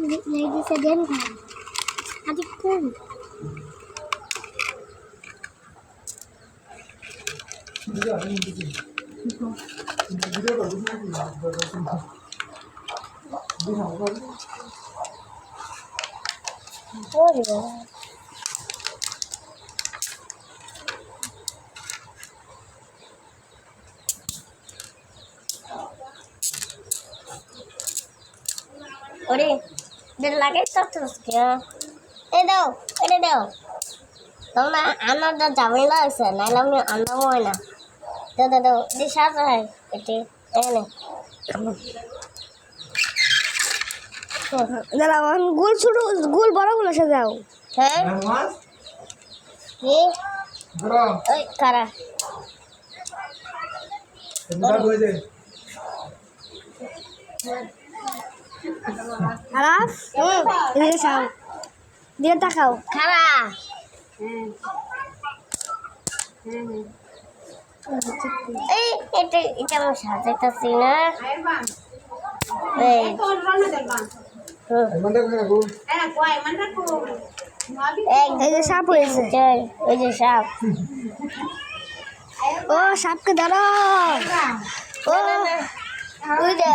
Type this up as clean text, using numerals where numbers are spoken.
Ladies and gentlemen, adik pun. Oh iya. Udah, dan lagi terus ya. Ini đâu. Tao na ăn nó chả mấy lời sợ này lắm nhưng ăn nó ngon nè. Đâu, đi sát rồi. Cái đây này. দাঁড়াও গোল ছোট গোল বড়গুলো সাজাও হ্যাঁ কি ওই কারা আরাফ এদিকে চাও দিয়ে তাকাও কারা এই এটা আমার সাজাইতাছি না এই এই যে সাপ হয়েছে ওই যে সাপ ও সাপকে ধরো ও ওই দে